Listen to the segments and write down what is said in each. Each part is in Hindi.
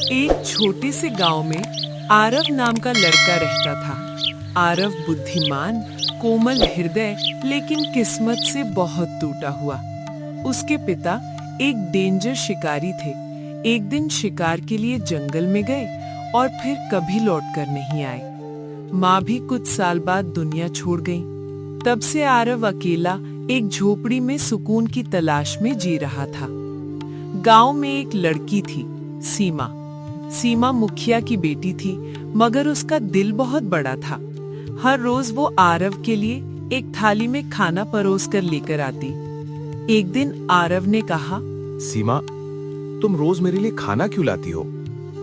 एक छोटे से गांव में आरव नाम का लड़का रहता था। आरव बुद्धिमान, कोमल हृदय, लेकिन किस्मत से बहुत टूटा हुआ। उसके पिता एक डेंजर शिकारी थे। एक दिन शिकार के लिए जंगल में गए और फिर कभी लौटकर नहीं आए। माँ भी कुछ साल बाद दुनिया छोड़ गई। तब से आरव अकेला एक झोपड़ी में सुकून की तलाश में जी रहा था। गांव में एक लड़की थी, सीमा। सीमा मुखिया की बेटी थी, मगर उसका दिल बहुत बड़ा था। हर रोज वो आरव के लिए एक थाली में खाना परोस कर लेकर आती। एक दिन आरव ने कहा, सीमा, तुम रोज मेरे लिए खाना क्यों लाती हो?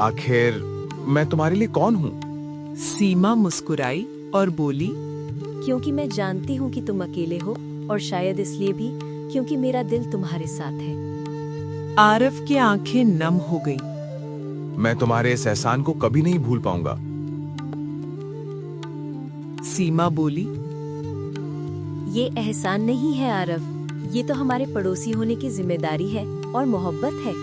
आखिर मैं तुम्हारे लिए कौन हूँ? सीमा मुस्कुराई और बोली, क्योंकि मैं जानती हूँ कि तुम अकेले हो, और शायद इसलिए भी क्योंकि मेरा दिल तुम्हारे साथ है। आरव की आंखें नम हो गईं। मैं तुम्हारे इस एहसान को कभी नहीं भूल पाऊंगा। सीमा बोली, ये एहसान नहीं है आरव, ये तो हमारे पड़ोसी होने की जिम्मेदारी है और मोहब्बत है।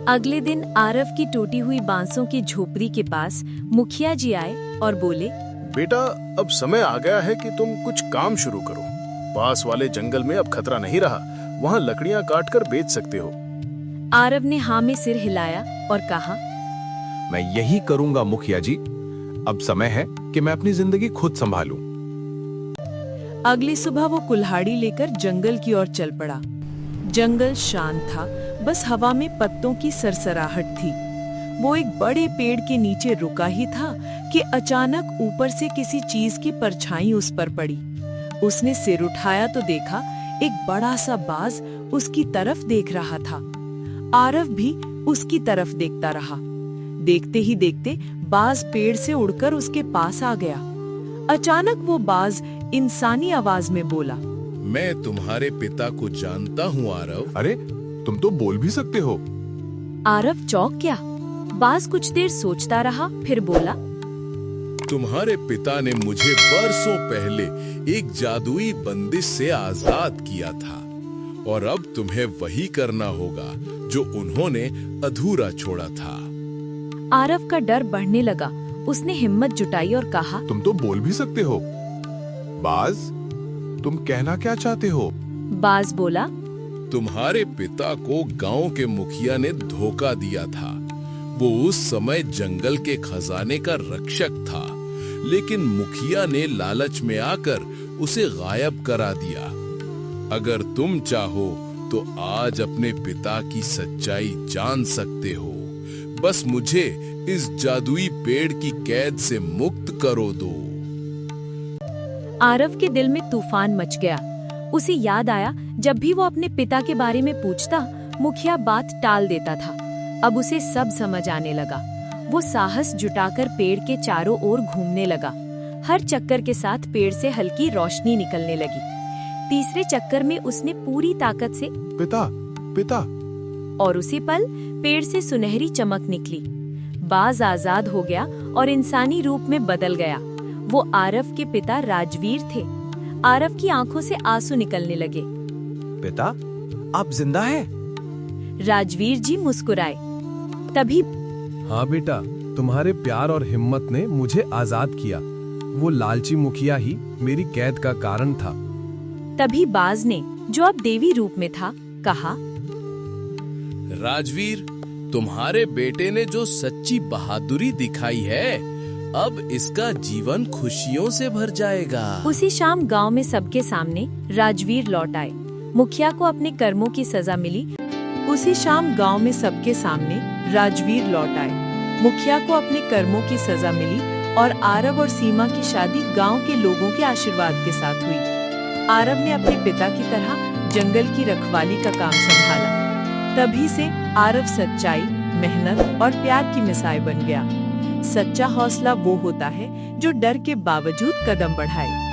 अगले दिन आरव की टूटी हुई बांसों की झोपड़ी के पास मुखिया जी आए और बोले, बेटा, अब समय आ गया है कि तुम कुछ काम शुरू करो। पास वाले जंगल में अब खतरा नहीं रहा, वहाँ लकड़ियाँ काट कर बेच सकते हो। आरव ने हाँ में सिर हिलाया और कहा, मैं यही करूंगा मुखिया जी। अब समय है कि मैं अपनी जिंदगी खुद संभालूं। अगली सुबह वो कुल्हाड़ी लेकर जंगल की ओर चल पड़ा। जंगल शांत था, बस हवा में पत्तों की सरसराहट थी। वो एक बड़े पेड़ के नीचे रुका ही था कि अचानक ऊपर से किसी चीज की परछाई उस पर पड़ी। उसने सिर उठाया तो देखा एक बड़ा सा बाज उसकी तरफ देख रहा था। आरव भी उसकी तरफ देखता रहा। देखते ही देखते बाज पेड़ से उड़कर उसके पास आ गया। अचानक वो बाज इंसानी आवाज में बोला, मैं तुम्हारे पिता को जानता हूँ आरव। अरे, तुम तो बोल भी सकते हो। आरव चौंक गया। बाज कुछ देर सोचता रहा, फिर बोला, तुम्हारे पिता ने मुझे बरसों पहले एक जादुई बंदिश से आजाद किया था, और अब तुम्हें वही करना होगा जो उन्होंने अधूरा छोड़ा था। आरव का डर बढ़ने लगा। उसने हिम्मत जुटाई और कहा, तुम तो बोल भी सकते हो। बाज, तुम कहना क्या चाहते हो? बाज बोला, तुम्हारे पिता को गांव के मुखिया ने धोखा दिया था। वो उस समय जंगल के खजाने का रक्षक था, लेकिन मुखिया ने लालच में आकर उसे गायब करा दिया। अगर तुम चाहो तो आज अपने पिता की सच्चाई जान सकते हो। बस मुझे इस जादुई पेड़ की कैद से मुक्त करो दो। आरव के दिल में तूफान मच गया। उसे याद आया, जब भी वो अपने पिता के बारे में पूछता, मुखिया बात टाल देता था। अब उसे सब समझ आने लगा। वो साहस जुटाकर पेड़ के चारों ओर घूमने लगा। हर चक्कर के साथ पेड़ से हल्की रोशनी निकलने लगी। तीसरे चक्कर में उसने पूरी ताकत से पिता, पिता, और उसी पल पेड़ से सुनहरी चमक निकली। बाज आजाद हो गया और इंसानी रूप में बदल गया। वो आरव के पिता राजवीर थे। आरव की आंखों से आंसू निकलने लगे। पिता, आप जिंदा हैं? राजवीर जी मुस्कुराए। तभी हाँ बेटा, तुम्हारे प्यार और हिम्मत ने मुझे आजाद किया। वो लालची मुखिया ही मेरी कैद का कारण था। तभी बाज ने, जो अब देवी रूप में था, कहा, राजवीर, तुम्हारे बेटे ने जो सच्ची बहादुरी दिखाई है, अब इसका जीवन खुशियों से भर जाएगा। उसी शाम गांव में सबके सामने राजवीर लौट आए। मुखिया को अपने कर्मों की सजा मिली। उसी शाम गांव में सबके सामने राजवीर लौट आए। मुखिया को अपने कर्मों की सजा मिली और आरव और सीमा की शादी गांव के लोगों के आशीर्वाद के साथ हुई। आरव ने अपने पिता की तरह जंगल की रखवाली का काम संभाला। तभी से आरव सच्चाई, मेहनत और प्यार की मिसाल बन गया। सच्चा हौसला वो होता है जो डर के बावजूद कदम बढ़ाए।